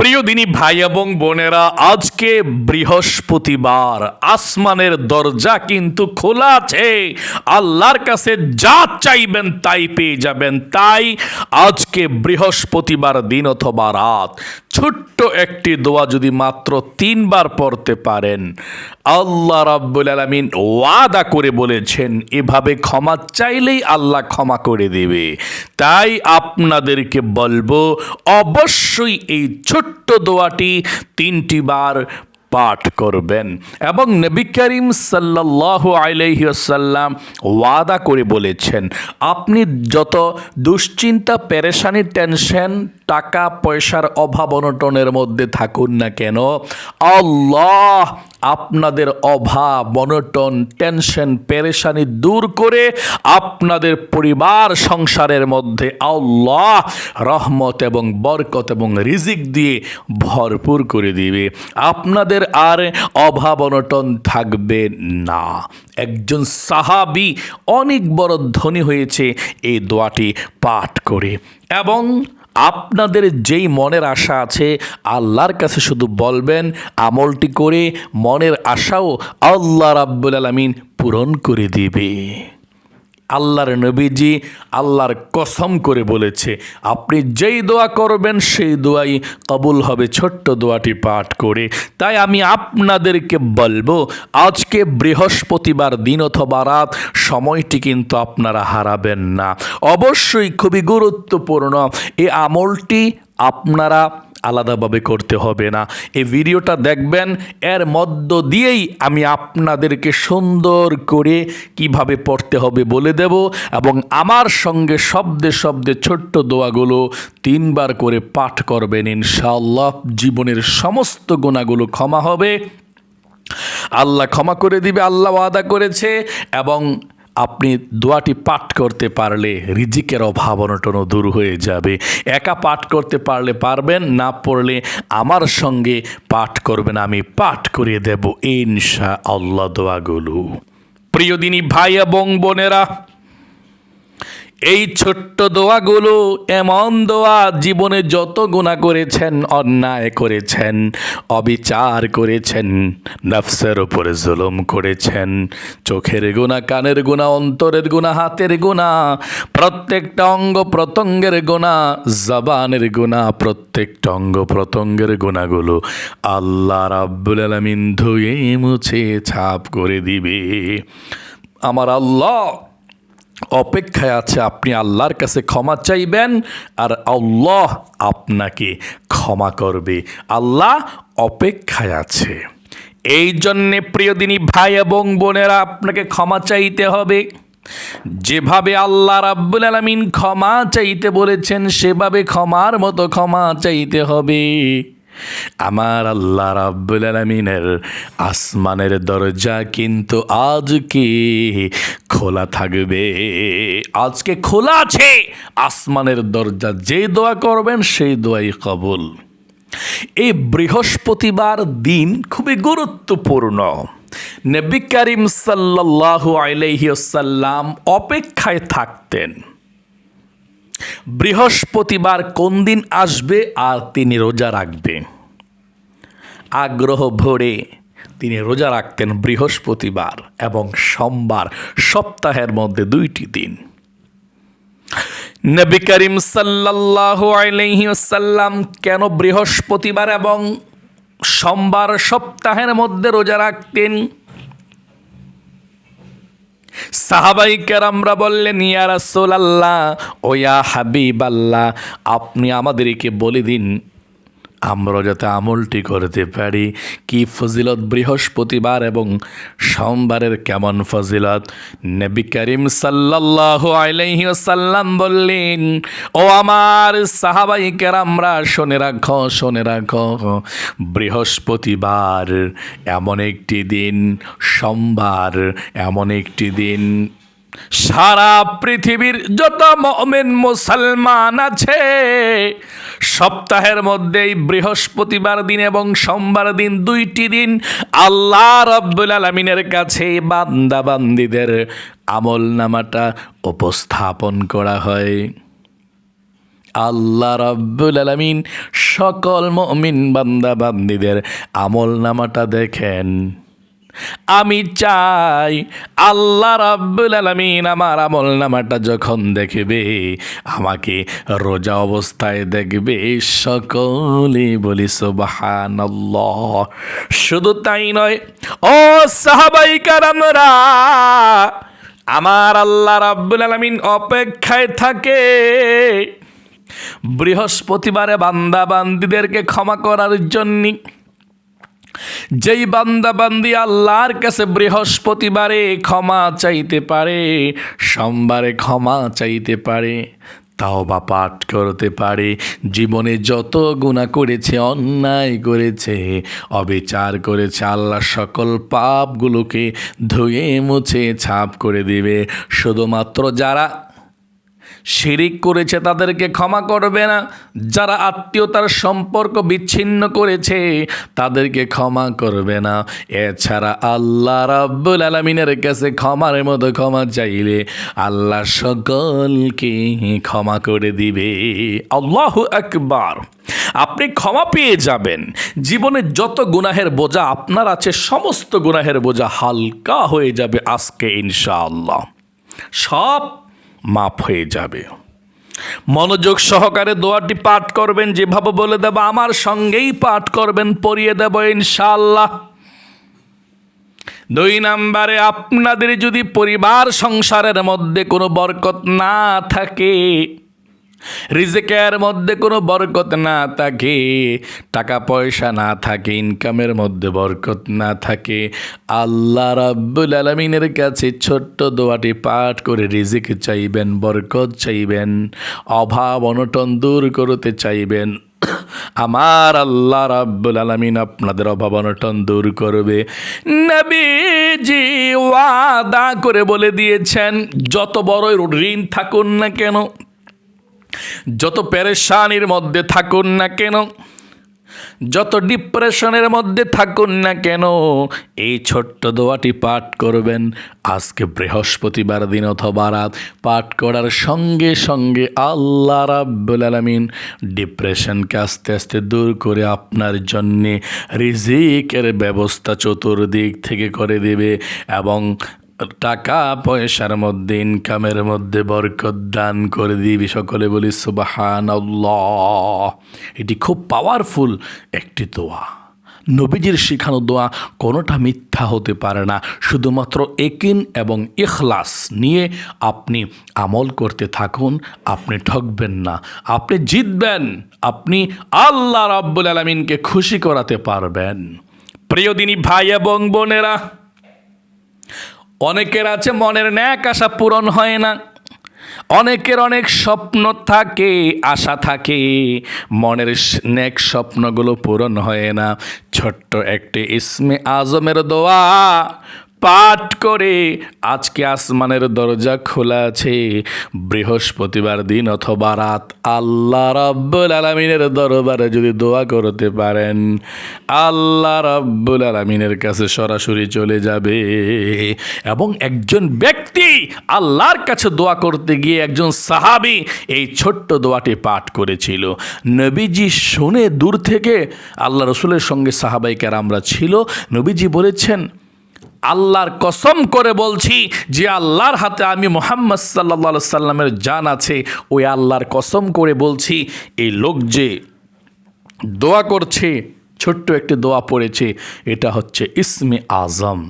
প্রিয় দিনী ভাই এবং বোনেরা, আজকে বৃহস্পতিবার, আসমানের দরজা কিন্তু খোলা আছে। আল্লাহর কাছে যা চাইবেন তাই পেয়ে যাবেন। তাই আজকে বৃহস্পতিবার দিন অথবা রাত ছোট্ট একটি দোয়া যদি মাত্র 3 বার পড়তে পারেন, আল্লাহ রাব্বুল আলামিন ওয়াদা করে বলেছেন এভাবে ক্ষমা চাইলেই আল্লাহ ক্ষমা করে দেবে। তাই আপনাদেরকে বলবো অবশ্যই এই ছোট্ট দোয়াটি 3টি বার পাঠ করবেন। এবং নবী করিম সাল্লাল্লাহু আলাইহি ওয়াসাল্লাম ওয়াদা করে বলেছেন, আপনি যত দুশ্চিন্তা, পেরেশানি, টেনশন, টাকা পয়সার অভাব অনটনের মধ্যে থাকুন না কেন, আল্লাহ আপনাদের অভাব অনটন, টেনশন, পেরেশানি দূর করে আপনাদের পরিবার সংসারের মধ্যে আল্লাহ রহমত এবং বরকত এবং রিজিক দিয়ে ভরপুর করে দিবে। আপনাদের আর অভাব অনটন থাকবে না। একজন সাহাবী অনেক বড় ধনী হয়েছে এই দোয়াটি পাঠ করে। এবং আপনাদের যেই মনের আশা আছে আল্লাহর কাছে শুধু বলবেন, আমলটি করে মনের আশাও আল্লাহ রাব্বুল আলামিন পূরণ করে দিবে। আল্লাহর নবীজি আল্লাহর কসম করে বলেছে, আপনি যেই দোয়া করবেন সেই দোয়াই কবুল হবে ছোট্ট দোয়াটি পাঠ করে। তাই আমি আপনাদেরকে বলবো, আজকে বৃহস্পতিবার দিন অথবা রাত, সময়টি কিন্তু আপনারা হারাবেন না। অবশ্যই খুবই গুরুত্বপূর্ণ এই আমলটি আপনারা আলাদাভাবে করতে হবে না। এই ভিডিওটা দেখবেন, এর মধ্য দিয়েই আমি আপনাদেরকে সুন্দর করে কিভাবে পড়তে হবে বলে দেব। এবং আমার সঙ্গে শব্দে শব্দে ছোট্ট দোয়াগুলো 3 বার করে পাঠ করবেন। ইনশাআল্লাহ জীবনের সমস্ত গুনাহগুলো ক্ষমা হবে, আল্লাহ ক্ষমা করে দিবে, আল্লাহ ওয়াদা করেছে। এবং আপনি দোয়াটি পাঠ করতে পারলে রিজিকের অভাব অনটনও দূর হয়ে যাবে। একা পাঠ করতে পারলে পারবেন, না পড়লে আমার সঙ্গে পাঠ করবেন, আমি পাঠ করিয়ে দেব ইনশাআল্লাহ দোয়াগুলো। প্রিয় দিনী ভাই এবং বোনেরা, এই ছোট্ট দোয়াগুলো এমন দোয়া, জীবনে যত গুনাহ করেছেন, অন্যায় করেছেন, অবিচার করেছেন, নফসের উপরে জুলুম করেছেন, চোখের গুনাহ, কানের গুনাহ, অন্তরের গুনাহ, হাতের গুনাহ, প্রত্যেকটা অঙ্গ প্রত্যঙ্গের গুনাহ, জবানের গুনাহ, প্রত্যেকটা অঙ্গ প্রত্যঙ্গের গুনাহগুলো আল্লাহ রাব্বুল আলামিন ধুয়ে মুছে ছাপ করে দিবে। আমার আল্লাহ অপেক্ষায় আছে, আপনি আল্লাহর কাছে ক্ষমা চাইবেন আর আল্লাহ আপনাকে ক্ষমা করবে। আল্লাহ অপেক্ষায় আছে। এই জন্যে প্রিয় দিনী ভাই এবং বোনেরা, আপনাকে ক্ষমা চাইতে হবে। যেভাবে আল্লাহ রাব্বুল আলামিন ক্ষমা চাইতে বলেছেন সেভাবে ক্ষমার মতো ক্ষমা চাইতে হবে। আমার আল্লাহ রাব্বুল আলামিনের আসমানের দরজা কিন্তু আজকে খোলা থাকবে। আজকে খোলা আছে আসমানের দরজা, যে দোয়া করবেন সেই দোয়াই কবুল। এই বৃহস্পতিবার দিন খুবই গুরুত্বপূর্ণ। নবী করিম সাল্লাল্লাহু আলাইহি ওয়াসাল্লাম অপেক্ষায় থাকতেন বৃহস্পতিবার কোন দিন আসবে আর তিনি রোজা রাখবে। আগ্রহ ভরে তিনি রোজা রাখতেন বৃহস্পতিবার এবং সোমবার, সপ্তাহের মধ্যে 2টি দিন। নবী করিম সাল্লাল্লাহু আলাইহি ওয়াসাল্লাম কেন বৃহস্পতিবার এবং সোমবার সপ্তাহের মধ্যে রোজা রাখতেন? সাহাবাই কেরামরা বললেন, ইয়া রাসূলুল্লাহ ও ইয়া হাবিবাল্লাহ, আপনি আমাদেরকে বলে দিন আমরা যাতে আমলটি করতে পারি। কি ফজিলত বৃহস্পতিবার এবং সোমবারের, কেমন ফজিলত? নবী করিম সাল্লাল্লাহু আলাইহি ওয়াসাল্লাম বললেন, ও আমার সাহাবাই কেরামরা, শুনে রাখো, শুনে রাখো, বৃহস্পতিবার এমন একটি দিন, সোমবার এমন একটি দিন, সারা পৃথিবীর যত মুমিন মুসলমান আছে সপ্তাহের মধ্যেই বৃহস্পতিবার দিন এবং সোমবার দিন, 2টি দিন আল্লাহ রাব্বুল আলামিনের কাছে বান্দা বান্দীদের আমল নামাটা উপস্থাপন করা হয়। আল্লাহ রাব্বুল আলামিন সকল মুমিন বান্দা বান্দীদের আমল নামাটা দেখেন। আমি চাই আল্লাহ রাব্বুল আলামিন আমার আমল নামাটা যখন দেখবে, আমাকে রোজা অবস্থায় দেখবে। সকলে বলি সুবহানাল্লাহ। শুধু তাই নয়, ও সাহাবায়ে কেরামরা, আমার আল্লাহ রাব্বুল আলামিন অপেক্ষায় থাকে বৃহস্পতিবারে বান্দা বান্দীদেরকে ক্ষমা করার জন্য। যেই বান্দা বান্দি আল্লাহর কাছে বৃহস্পতিবারে ক্ষমা চাইতে পারে, সোমবারে ক্ষমা চাইতে পারে, তাওবা পাঠ করতে পারে, জীবনে যত গুনাহ করেছে, অন্যায় করেছে, অবিচার করেছে, আল্লাহ সকল পাপগুলোকে ধুয়ে মুছে ছাপ করে দিবে। শুধুমাত্র যারা শিরিক করেছে তাদেরকে ক্ষমা করবে না, যারা আত্মীয়তার সম্পর্ক বিচ্ছিন্ন করেছে তাদেরকে ক্ষমা করবে না। এছাড়া আল্লাহ রাব্বুল আলামিনের কাছে ক্ষমার মতো ক্ষমা চাইলে আল্লাহ সকলকে ক্ষমা করে দিবে। আল্লাহু আকবার। আপনি ক্ষমা পেয়ে যাবেন। জীবনে যত গুনাহের বোঝা আপনার আছে, সমস্ত গুনাহের বোঝা হালকা হয়ে যাবে আজকে ইনশাআল্লাহ। সব মাফ হয়ে যাবে। মনোযোগ সহকারে দোয়াটি পাঠ করবেন, যেভাবে বলে দেব আমার সঙ্গেই পাঠ করবেন, পড়িয়ে দেব ইনশাআল্লাহ। 2 নম্বরে, আপনাদের যদি পরিবার সংসারের মধ্যে কোনো বরকত না থাকে, রিজিকের মধ্যে কোনো বরকত না থাকে, টাকা পয়সা না থাকে, ইনকামের মধ্যে বরকত না থাকে, আল্লাহ রাব্বুল আলামিনের কাছে ছোট্ট দোয়াটি পাঠ করে রিজিক চাইবেন, বরকত চাইবেন, অভাব অনটন দূর করতে চাইবেন। আমার আল্লাহ রাব্বুল আলামিন আপনাদের অভাব অনটন দূর করবে। নবীজি ওয়াদা করে বলে দিয়েছেন, যত বড়ই ঋণ থাকুন না কেন, যত পেরেশানির মধ্যে থাকুন না কেন, যত ডিপ্রেশনের মধ্যে থাকুন না কেন, এই ছোট্ট দোয়াটি পাঠ করবেন। আজকে বৃহস্পতিবার দিন অথবা রাত পাঠ করার সঙ্গে সঙ্গে আল্লাহ রাব্বুল আলামিন ডিপ্রেশনকে আস্তে আস্তে দূর করে আপনার জন্যে রিজিকের ব্যবস্থা চতুর্দিক থেকে করে দেবে এবং টাকা পয়সার মধ্যে, ইনকামের মধ্যে বরকত দান করে দিবি। সকলে বলি সুবহানাল্লাহ। এটি খুব পাওয়ারফুল একটি দোয়া, নবীজির শিখানো দোয়া, কোনোটা মিথ্যা হতে পারে না। শুধুমাত্র ইয়াকিন এবং ইখলাস নিয়ে আপনি আমল করতে থাকুন, আপনি ঠকবেন না, আপনি জিতবেন, আপনি আল্লাহ রাব্বুল আলামিনকে খুশি করাতে পারবেন। প্রিয় দিনী ভাই এবং বোনেরা, অনেকের আছে মনের ন্যাক আশা পূরণ হয় না, অনেকের অনেক স্বপ্ন থাকে, আশা থাকে, মনের নেক স্বপ্নগুলো পূরণ হয় না। ছোট্ট একটি ইসমে আজমের দোয়া পাঠ করে আজকে আসমানের দরজা খোলা আছে। বৃহস্পতিবার দিন অথবা রাত আল্লাহ রাব্বুল আলামিনের দরবারে যদি দোয়া করতে পারেন, আল্লাহ রাব্বুল আলামিনের কাছে সরাসরি চলে যাবে। এবং একজন ব্যক্তি আল্লাহর কাছে দোয়া করতে গিয়ে একজন সাহাবী এই ছোট্ট দোয়াটি পাঠ করেছিল। নবীজি শুনে দূর থেকে, আল্লাহ রসুলের সঙ্গে সাহাবায়ে কেরামরা ছিল, নবীজি বলেছেন, আল্লাহর কসম করে বলছি যে আল্লাহর হাতে আমি মুহাম্মদ সাল্লাল্লাহু আলাইহি সাল্লামের জান আছে, ওই আল্লাহর কসম করে বলছি, এই লোক যে দোয়া করছে, ছোট্ট একটি দোয়া পড়েছে, এটা হচ্ছে ইসমে আজম,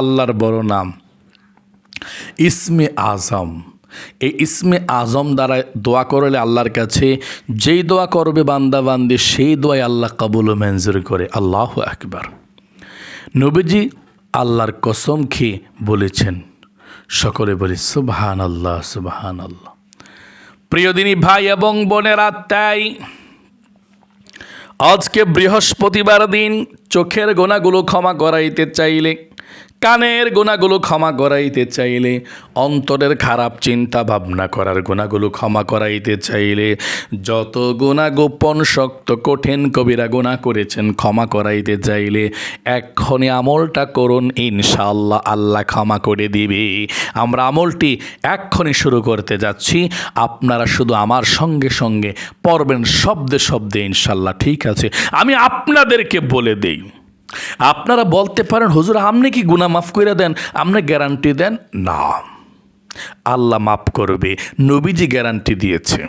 আল্লাহর বড় নাম ইসমে আজম। এই ইসমে আজম দ্বারা দোয়া করলে আল্লাহর কাছে যেই দোয়া করবে বান্দা বান্দি, সেই দোয়াই আল্লাহ কবুল ও মঞ্জুর করে। আল্লাহু আকবার। নবীজি আল্লাহর কসম খেয়ে বলেছেন। সকলে বলি সুবহানাল্লাহ, সুবহানাল্লাহ। প্রিয় দিনী ভাই এবং বোনেরা, তাই আজকে বৃহস্পতিবার দিন চোখের গোনাগুলো ক্ষমা করাইতে চাইলে, কানের গুনাহগুলো ক্ষমা করাইতে চাইলে, অন্তরের খারাপ চিন্তা ভাবনা করার গুনাহগুলো ক্ষমা করাইতে চাইলে, যত গুনাহ গোপন শক্ত কঠিন কবিরা গুনাহ করেছেন ক্ষমা করাইতে চাইলে এক্ষণে আমলটা করুন, ইনশাআল্লাহ আল্লাহ ক্ষমা করে দিবে। আমরা আমলটি এক্ষণে শুরু করতে যাচ্ছি, আপনারা শুধু আমার সঙ্গে সঙ্গে পড়বেন শব্দে শব্দে ইনশাআল্লাহ, ঠিক আছে? আমি আপনাদেরকে বলে দেই, আপনারা বলতে পারেন হুজুর আপনি কি গুনাহ মাফ করে দেন, আপনি গ্যারান্টি দেন? না, আল্লাহ মাফ করবে, নবীজি গ্যারান্টি দিয়েছে।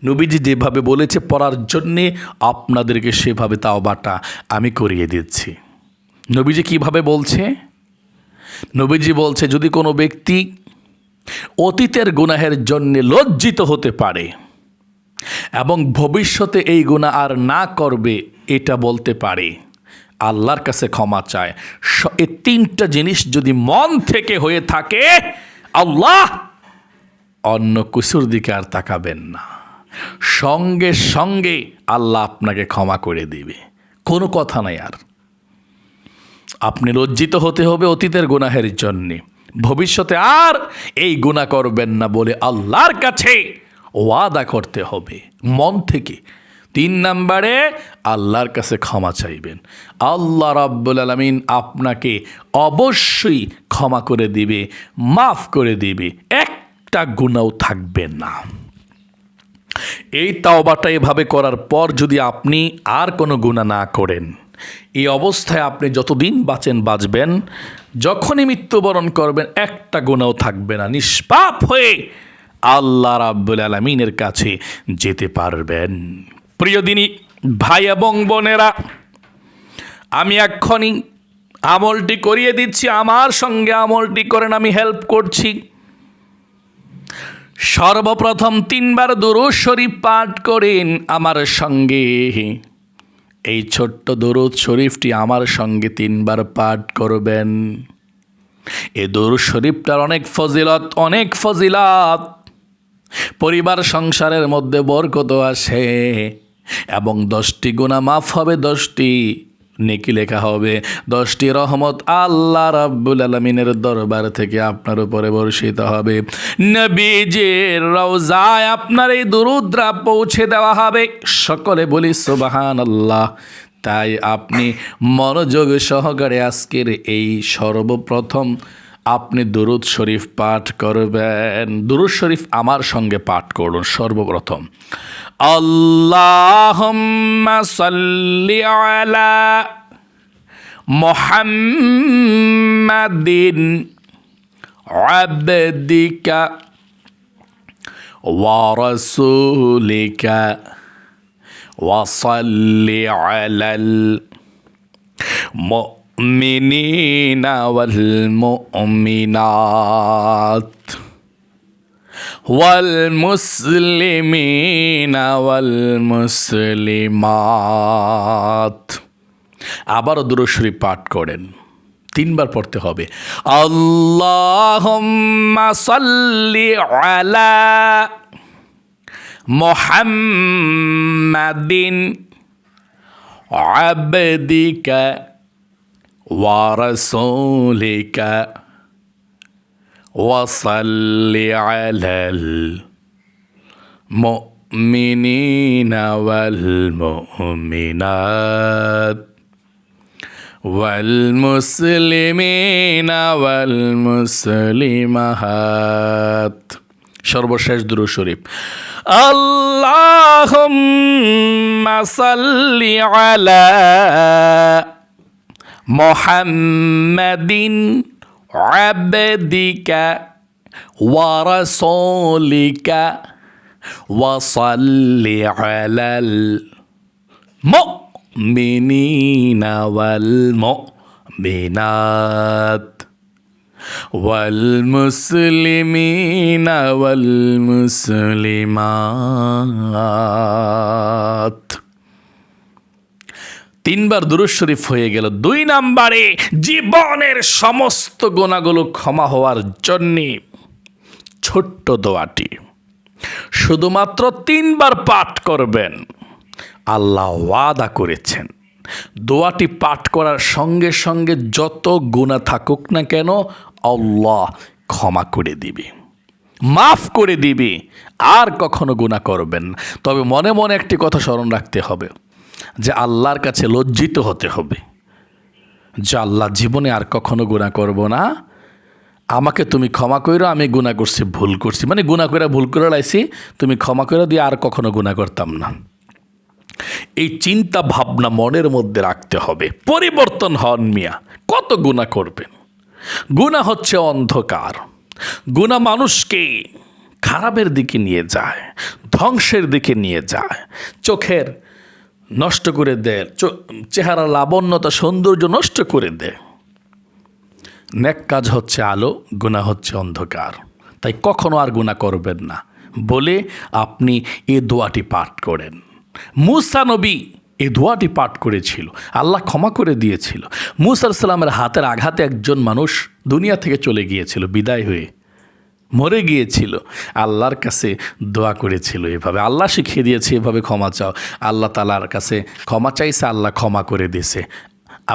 নবীজি যেভাবে বলেছে পড়ার জন্যে আপনাদেরকে সেভাবে তাওবাটা আমি করিয়ে দিচ্ছি। নবীজি কিভাবে বলছে? নবীজি বলছে যদি কোনো ব্যক্তি অতীতের গুনাহের জন্য লজ্জিত হতে পারে এবং ভবিষ্যতে এই গুনাহ আর না করবে এটা বলতে পারে, আল্লাহর কাছে ক্ষমা চায়, এই তিনটা জিনিস যদি মন থেকে হয়ে থাকে, আল্লাহ অন্য কিছুর দিকে আর তাকাবেন না, সঙ্গে সঙ্গে আল্লাহ আপনাকে ক্ষমা করে দিবে, কোনো কথা নাই। আর আপনি লজ্জিত হতে হবে অতীতের গুনাহের জন্যে, ভবিষ্যতে আর এই গুনাহ করবেন না বলে আল্লাহর কাছে ওয়াদা করতে হবে মন থেকে। 3 নম্বরে আল্লাহর কাছে ক্ষমা চাইবেন, আল্লাহ রাব্বুল আলামিন আপনাকে অবশ্যই ক্ষমা করে দিবে, মাফ করে দিবে, একটা গুনাহও থাকবে না। এই তাওবাটা এভাবে করার পর যদি আপনি আর কোনো গুনাহ না করেন, এই অবস্থায় আপনি যতদিন বাঁচবেন, যখনই মৃত্যুবরণ করবেন একটা গুনাহও থাকবে না, নিষ্পাপ হয়ে আল্লাহ রাব্বুল আলামিনের কাছে যেতে পারবেন। প্রিয় দিনী ভাই এবং বোনেরা, আমি এক্ষুনি আমলটি করিয়ে দিচ্ছি, আমার সঙ্গে আমলটি করেন, আমি হেল্প করছি। সর্বপ্রথম 3 বার দুরূদ শরীফ পাঠ করেন আমার সঙ্গে। এই ছোট্ট দুরূদ শরীফটি আমার সঙ্গে 3 বার পাঠ করবেন। এই দুরূদ শরীফটার অনেক ফজিলত, পরিবার সংসারের মধ্যে বরকত আসে এবং 10টি গুনাহ মাফ হবে, 10টি নেকি লেখা হবে, 10টি রহমত আল্লাহ রাব্বুল আলামিনের দরবার থেকে আপনার উপরে বর্ষিত হবে। নবীজির রওজায় আপনার এই দুরূদরা পৌঁছে দেওয়া হবে। সকলে বলি সুবহানাল্লাহ। তাই আপনি মনোযোগ সহকারে আজকের এই সর্বপ্রথম আপনি দুরূদ শরীফ পাঠ করবেন। দুরূদ শরীফ আমার সঙ্গে পাঠ করুন। সর্বপ্রথম আল্লাহুম্মা সাল্লি আলা মুহাম্মাদিন আবদিকা ওয়া রাসূলিকা ওয়া সাল্লি আলাল মুমিনিনা ওয়াল মুমিনাত ওয়াল মুসলিমিনা ওয়াল মুসলিমাত। আবারও দুরূদ শরীফ পাঠ করেন, 3 বার পড়তে হবে। আল্লাহুম্মা সাল্লি আলা মুহাম্মাদিন আবদিকা ওয়া রাসূলিকা ওয়া সাল্লি আলাল মুমিনিনা ওয়াল মুমিনাত ওয়াল মুসলিমিনা ওয়াল মুসলিমাত। সর্বশেষ দুরূদ শরীফ আল্লাহুম্মা সাল্লি আলা মুহাম্মাদিন আবদিকা ওয়া রাসূলিকা ওয়া সাল্লি আলাল মুমিনিনা ওয়াল মুমিনাত ওয়াল মুসলিমিনা ওয়াল মুসলিমাত। 3 বার দুরূদ শরীফ হয়ে গেল। 2 নম্বরে জীবনের সমস্ত গুনাহগুলো ক্ষমা হওয়ার জন্যে ছোট্ট দোয়াটি শুধুমাত্র 3 বার পাঠ করবেন। আল্লাহ ওয়াদা করেছেন দোয়াটি পাঠ করার সঙ্গে সঙ্গে যত গুনাহ থাকুক না কেন আল্লাহ ক্ষমা করে দিবে, মাফ করে দিবে, আর কখনো গুনাহ করবেন না। তবে মনে মনে একটি কথা স্মরণ রাখতে হবে যে আল্লাহর কাছে লজ্জিত হতে হবে যে আল্লাহ, জীবনে আর কখনো গুনাহ করব না, আমাকে তুমি ক্ষমা কইরো, আমি গুনাহ করছি, ভুল করছি, মানে গুনাহ করে ভুল করে লাইছি, তুমি ক্ষমা করে দিয়ে আর কখনো গুনাহ করতাম না। এই চিন্তা ভাবনা মনের মধ্যে রাখতে হবে। পরিবর্তন হন মিয়া, কত গুনাহ করবেন? গুনাহ হচ্ছে অন্ধকার। গুনাহ মানুষকে খারাপের দিকে নিয়ে যায়, ধ্বংসের দিকে নিয়ে যায়, চোখের নষ্ট করে দেয়, চেহারা লাবণ্যতা সৌন্দর্য নষ্ট করে দেয়। নেক কাজ হচ্ছে আলো, গুনাহ হচ্ছে অন্ধকার। তাই কখনো আর গুনাহ করবেন না বলে আপনি এই দোয়াটি পাঠ করেন। মূসা নবী এই দোয়াটি পাঠ করেছিল, আল্লাহ ক্ষমা করে দিয়েছিল। মূসা আলাইহিস সালামের হাতের আঘাতে একজন মানুষ দুনিয়া থেকে চলে গিয়েছিল, বিদায় হয়ে মরে গিয়েছিল। আল্লাহর কাছে দোয়া করেছিল এভাবে, আল্লাহ শিখিয়ে দিয়েছে এভাবে ক্ষমা চাও। আল্লাহ তাআলার কাছে ক্ষমা চাইছে, আল্লাহ ক্ষমা করে দিয়েছে।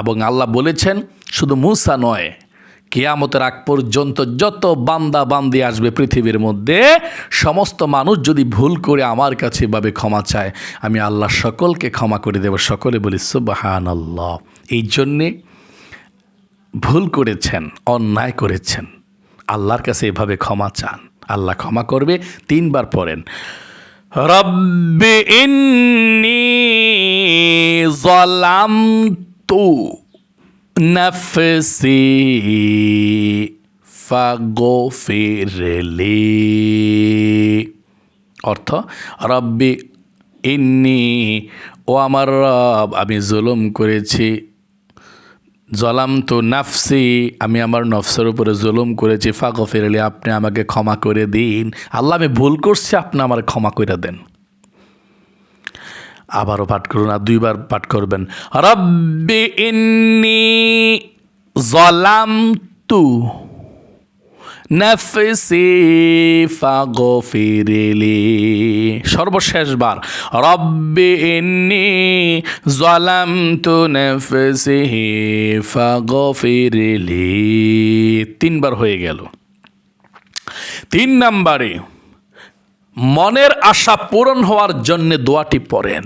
এবং আল্লাহ বলেছেন শুধু মূসা নয়, কিয়ামতের আগ পর্যন্ত যত বান্দা বান্দি আসবে পৃথিবীর মধ্যে, সমস্ত মানুষ যদি ভুল করে আমার কাছে এভাবে ক্ষমা চায়, আমি আল্লাহ সকলকে ক্ষমা করে দেব। সকলে বলি সুবহানাল্লাহ। এই জন্যে ভুল করেছেন, অন্যায় করেছেন, আল্লাহর কাছে এভাবে ক্ষমা চান, আল্লাহ ক্ষমা করবে। 3 বার পড়েন, রব্বি ইন্নী যালামতু নাফসি ফাগফিরলি। অর্থ, রব্বি ইন্নী, ও আমার রব, আমি জুলুম করেছি, জলামতু নাফসি, আমি আমার নফসের উপরে জুলুম করেছি, ফাগফিরলি, আপনি আমাকে ক্ষমা করে দিন। আল্লাহ, আমি ভুল করছি, আপনি আমার ক্ষমা করে দেন। আবারও পাঠ করুন, আর 2 বার পাঠ করবেন, রব্বি ইন্নী যালামতু নাফসি ফাগফিরলি। সর্বশেষবার, রব্বি ইন্নী যালামতু নাফসি ফাগফিরলি। 3 বার হয়ে গেল। 3 নম্বরে, মনের আশা পূরণ হওয়ার জন্য দোয়াটি পড়েন।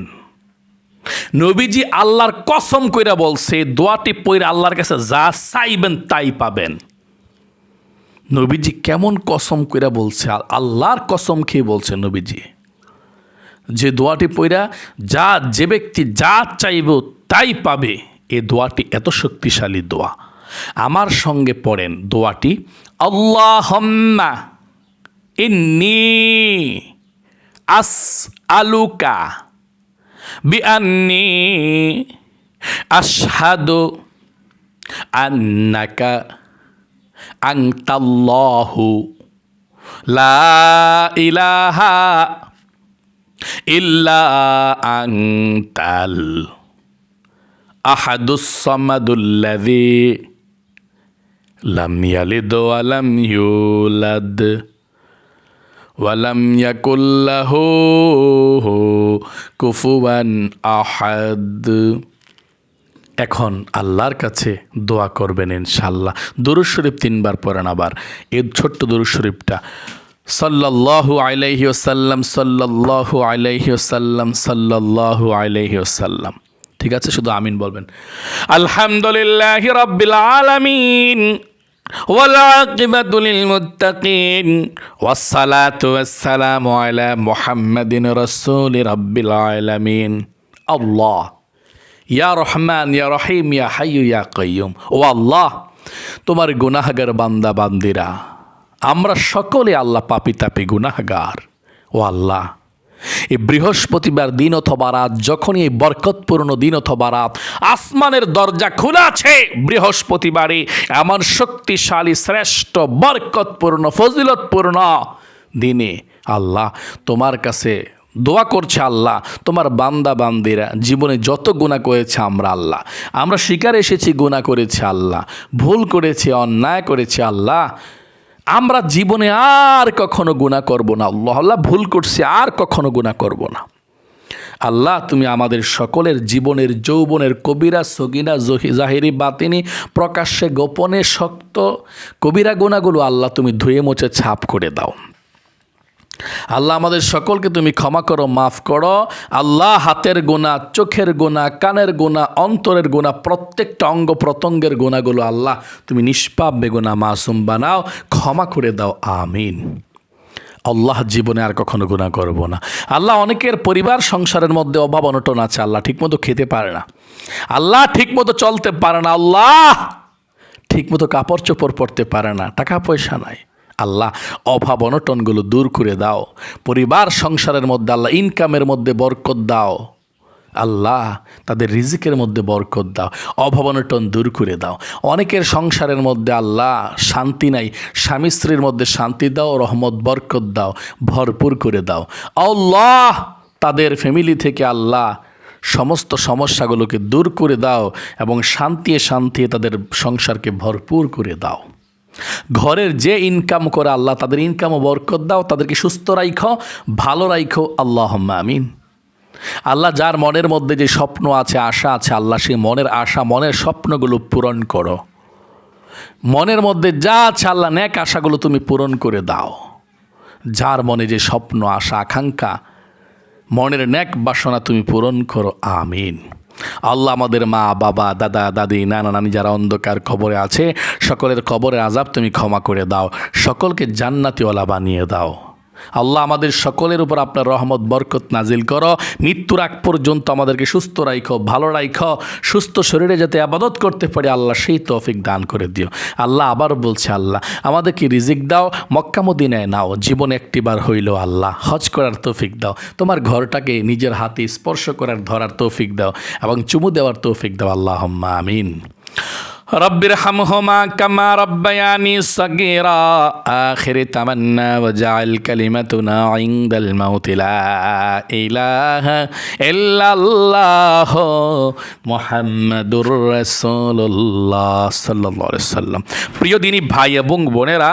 নবীজি আল্লাহর কসম কইরা বলছে, দোয়াটি পড়ে আল্লাহর কাছে যা চাইবেন তাই পাবেন। নবীজি কেমন কসম কইরা বলছে? আল্লাহর কসম খেয়ে বলছে নবীজি যে দোয়াটি পড়া যে ব্যক্তি যা চাইব তাই পাবে। এই দোয়াটি এত শক্তিশালী দোয়া। আমার সঙ্গে পড়েন দোয়াটি, আল্লাহুম্মা ইন্নী আসআলুকা বিআন্নী আশহাদু আন্নাকা আনতাল্লাহু লা ইলাহা ইল্লা আনতাল আহাদুস সামাদুল্লাযী লাম ইয়ালিদ ওয়া লাম ইউলাদ ওয়া লাম ইয়াকুল লাহু কুফুয়ান আহাদ। এখন আল্লাহর কাছে দোয়া করবেন ইনশাআল্লাহ। দুরূদ শরীফ 3 বার পড়েন। আবার এই ছোট্ট দুরূদ শরীফটা, সাল্লাল্লাহু আলাইহি ওয়াসাল্লাম, সাল্লাল্লাহু আলাইহি ওয়াসাল্লাম, সাল্লাল্লাহু আলাইহি ওয়াসাল্লাম। ঠিক আছে, শুধু আমিন বলবেন। আলহামদুলিল্লাহি রাব্বিল আলামিন ওয়াল আকিবাতু লিল মুত্তাকিন ওয়াস সালাতু ওয়াস সালামু আলা মুহাম্মাদিন রাসূলি রাব্বিল আলামিন। আল্লাহ, ইয়া রহমান, ইয়া রহিম, ইয়া হাইয়্যু ইয়া কাইয়্যুম। ও আল্লাহ, তোমার গুনাহগার বান্দা বান্দিরা, আমরা সকলে আল্লাহ পাপী তাপী গুনাহগার। ও আল্লাহ, এই বৃহস্পতিবার দিন অথবা রাত, যখনই এই বরকতপূর্ণ দিন অথবা রাত, আসমানের দরজা খোলা আছে বৃহস্পতিবারে, এমন শক্তিশালী শ্রেষ্ঠ বরকতপূর্ণ ফজিলতপূর্ণ দিনে আল্লাহ তোমার কাছে দোয়া করছে। আল্লাহ, তোমার বান্দা বান্দিরা জীবনে যত গুনাহ করেছে আমরা শিকার এসেছি, গুনাহ করেছি আল্লাহ, ভুল করেছি, অন্যায় করেছি আল্লাহ, আমরা জীবনে আর কখনো গুনাহ করব না। আল্লাহ, ভুল করছি, আর কখনো গুনাহ করব না। আল্লাহ তুমি আমাদের সকলের জীবনের যৌবনের কবিরা সগিরা জাহিরি বাতিনি প্রকাশ্যে গোপনে শক্ত কবিরা গুনাহগুলো আল্লাহ তুমি ধুয়ে মুছে ছাপ করে দাও। আল্লাহ আমাদের সকলকে তুমি ক্ষমা করো, মাফ করো। আল্লাহ হাতের গোনা, চোখের গোনা, কানের গোনা, অন্তরের গোনা, প্রত্যেকটা অঙ্গ প্রত্যঙ্গের গোনাগুলো আল্লাহ তুমি নিষ্পাপ বেগুনা মাসুম বানাও, ক্ষমা করে দাও। আমিন। আল্লাহ জীবনে আর কখনো গুনাহ করব না। আল্লাহ অনেকের পরিবার সংসারের মধ্যে অভাব অনটন আছে, আল্লাহ ঠিকমতো খেতে পারে না, আল্লাহ ঠিকমতো চলতে পারে না, আল্লাহ ঠিকমতো কাপড় চোপড় পরতে পারে না, টাকা পয়সা নাই। আল্লাহ অভাব অনটনগুলো দূর করে দাও। পরিবার সংসারের মধ্যে আল্লাহ ইনকামের মধ্যে বরকত দাও। আল্লাহ তাদের রিজিকের মধ্যে বরকত দাও, অভাব অনটন দূর করে দাও। অনেকের সংসারের মধ্যে আল্লাহ শান্তি নাই, স্বামী স্ত্রীর মধ্যে শান্তি দাও, রহমত বরকত দাও, ভরপুর করে দাও। আল্লাহ তাদের ফ্যামিলি থেকে আল্লাহ সমস্ত সমস্যাগুলোকে দূর করে দাও এবং শান্তি শান্তি তাদের সংসারকে ভরপুর করে দাও। ঘরের যে ইনকাম করে আল্লাহ তাদের ইনকামও বরকত দাও, তাদেরকে সুস্থ রাখো, ভালো রাখো। আল্লাহুম্মা আমিন। আল্লাহ যার মনের মধ্যে যে স্বপ্ন আছে, আশা আছে, আল্লাহ সেই মনের আশা, মনের স্বপ্নগুলো পূরণ করো। মনের মধ্যে যা আছে আল্লাহ নেক আশাগুলো তুমি পূরণ করে দাও। যার মনে যে স্বপ্ন, আশা, আকাঙ্ক্ষা, মনের নেক বাসনা তুমি পূরণ করো। আমিন। আল্লাহ আমাদের মা বাবা, দাদা দাদি, নানা নানি যারা অন্ধকার কবরে আছে, সকলের কবরের আযাব তুমি ক্ষমা করে দাও, সকলকে জান্নাতীওয়ালা বানিয়ে দাও। আল্লাহ আমাদের সকলের উপর আপনার রহমত বরকত নাজিল করো। মৃত্যুর আগ পর্যন্ত আমাদেরকে সুস্থ রাখো, ভালো রাখো, সুস্থ শরীরে যাতে আবাদত করতে পারি আল্লাহ সেই তৌফিক দান করে দিও। আল্লাহ আবার বলছে, আল্লাহ আমাদেরকে রিজিক দাও, মক্কা মদিনায় নাও, জীবনে একটিবার হইল আল্লাহ হজ করার তৌফিক দাও, তোমার ঘরটাকে নিজের হাতে স্পর্শ করার ধরার তৌফিক দাও এবং চুমু দেওয়ার তৌফিক দাও। আল্লাহুম্মা আমিন। রব্বির হামহুমা কামা রব্বায়ানি সগীরা আখিরি তামান্না ওয়াজআল কালিমাতুনা ইনদাল মাউতি লা ইলাহা ইল্লাল্লাহ মুহাম্মাদুর রাসূলুল্লাহ সাল্লাল্লাহু আলাইহি ওয়াসাল্লাম। প্রিয় দিনী ভাই এবং বোনেরা,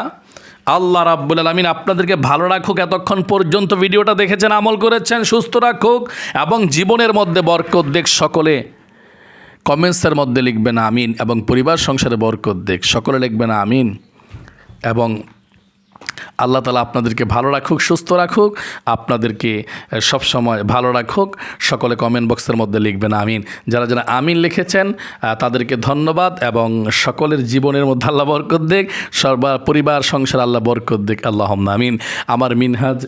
আল্লাহ রাব্বুল আলামিন আপনাদেরকে ভালো রাখুক। এতক্ষণ পর্যন্ত ভিডিওটা দেখেছেন, আমল করেছেন, সুস্থ রাখুক এবং জীবনের মধ্যে বরকত দেখ। সকলে কমেন্টসের মধ্যে লিখবেন আমিন এবং পরিবার সংসারে বরকত দেখ, সকলে লিখবেন আমিন। এবং আল্লাহ তাআলা আপনাদেরকে ভালো রাখুক, সুস্থ রাখুক, আপনাদেরকে সব সময় ভালো রাখুক। সকলে কমেন্ট বক্সের মধ্যে লিখবেন আমিন। যারা যারা আমিন লিখেছেন তাদেরকে ধন্যবাদ এবং সকলের জীবনের মধ্যে আল্লাহ বরকত দেখ, পরিবার সংসার আল্লাহ বরকত দেখ। আল্লাহুম্মা আমিন। আমার মিনহাজ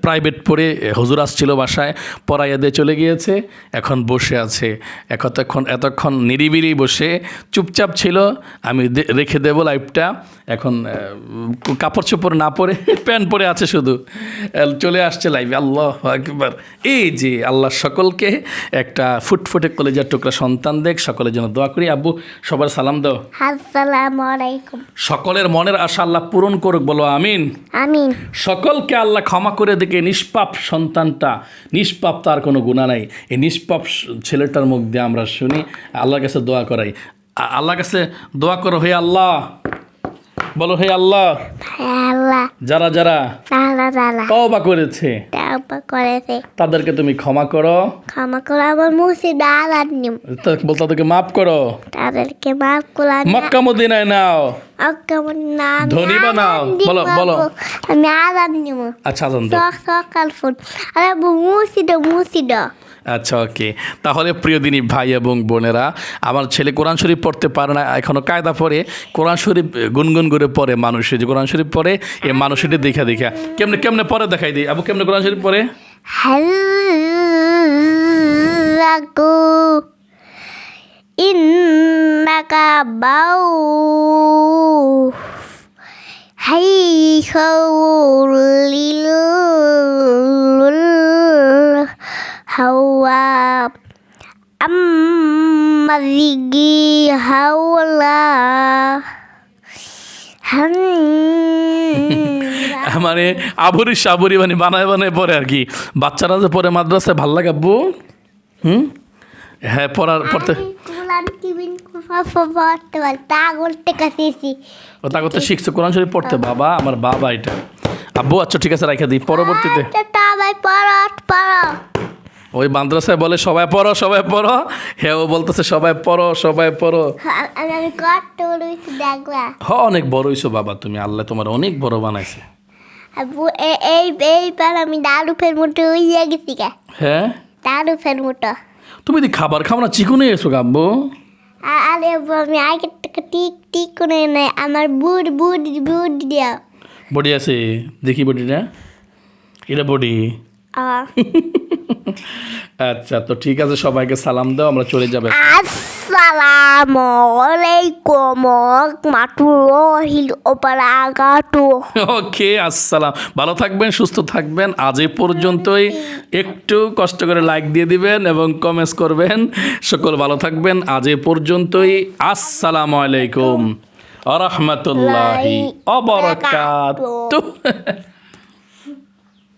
প্রাইভেট পড়ে হুজুর আসছিল বাসায়, পড়াইয়া দিয়ে চলে গিয়েছে, এখন বসে আছে। এতক্ষণ নিরিবিলি বসে চুপচাপ ছিল, আমি রেখে দেবো লাইভটা। এখন কাপড় চোপড় না পরে প্যান্ট পরে আছে, শুধু চলে আসছে লাইভে। আল্লাহু আকবার। এই যে আল্লাহ সকলকে একটা ফুটফুটে কলেজার টুকরা সন্তান দেখ, সকলের জন্য দোয়া করি। আব্বু সবার সালাম দাও। আসসালামু আলাইকুম। সকলের মনের আশা আল্লাহ পূরণ করুক, বলো আমিন। আমিন। সকলকে আল্লাহ ক্ষমা করে দেখে নিষ্পাপ সন্তানটা, নিষ্পাপ তার কোনো গুনাহ নাই, এই নিষ্পাপ ছেলেটার মুখ দিয়ে আমরা শুনি, আল্লাহর কাছে দোয়া করাই। আল্লাহর কাছে দোয়া করো, হে আল্লাহ, বলো হে আল্লাহ, আল্লাহ যারা যারা তওবা করেছে তাদেরকে তুমি ক্ষমা করো, ক্ষমা করো, আমার মুসিদা আলাদ নিম, বল তাদেরকে মাফ করো, তাদেরকে মাফ করো, মক্কা মদিনায় নাও, ধনী বানাও। বলো বলো, আমি আলাদ নিম। আচ্ছা আজান দাও। সকাল ফুট আরে মুসিদা। আচ্ছা ওকে। তাহলে প্রিয় দিনী ভাই এবং বোনেরা, আমার ছেলে কোরআন শরীফ পড়তে পারে না, এখনও কায়দা পড়ে কোরআন শরীফ গুনগুন করে পড়ে। মানুষের যে কোরআন শরীফ পড়ে, এই মানুষটি দেখা দেখা কেমনে কেমনে পড়ে দেখাই দিই। আবু কেমনে কোরআন শরীফ পড়ে? হাল্লাকু ইন্নাকা বাউ হাই খাউলিল হাওয়া আম্মাজিগি হাওলা মানে আবুরি সাবুরি মানে বানায় বানায় পড়ে আর কি। বাচ্চারা যে পড়ে মাদ্রাসায়, ভাল লাগে আব্বু? হ্যাঁ, পড়তে তা করতে শিখছে, কোরআন শরীফ পড়তে। বাবা, আমার বাবা এটা। আব্বু আচ্ছা ঠিক আছে, রাখা দিই, পরবর্তীতে ওই মাদ্রাসায় বলে সবাই পড়ো সবাই পড়ো, হ্যাঁ ও বলতেছে সবাই পড়ো সবাই পড়ো। আমি কত বড় হয়েছি দেখবা। অনেক বড় হইছো বাবা তুমি, আল্লাহ তোমার অনেক বড় বানাইছে। আব্বু এইবার আমি দারুফের মতো হইয়া গেছি গা। হ্যাঁ দারুফের মতো। তুমি দি খাবার খাও না, চিকুনে এসো গাব্বু। আরে আব্বু আমি আগের থেকে ঠিক ঠিক করে নেই, আমার বুড় বুড় বুড় দিয়া। বডি আছে দেখি বডিটা, এটা বডি। আচ্ছা তো ঠিক আছে, সবাইকে সালাম দাও, আমরা চলে যাবে। আসসালামু আলাইকুম রাহমাতুল্লাহি ওয়া বারাকাতুহু। ওকে আসসালাম, ভালো থাকবেন সুস্থ থাকবেন। আজ এই পর্যন্তই, একটু কষ্ট করে লাইক দিয়ে দিবেন এবং কমেন্টস করবেন। সকল ভালো থাকবেন, আজ এই পর্যন্তই। আসসালামু আলাইকুম ওয়া রাহমাতুল্লাহি ওয়া বারাকাতুহু।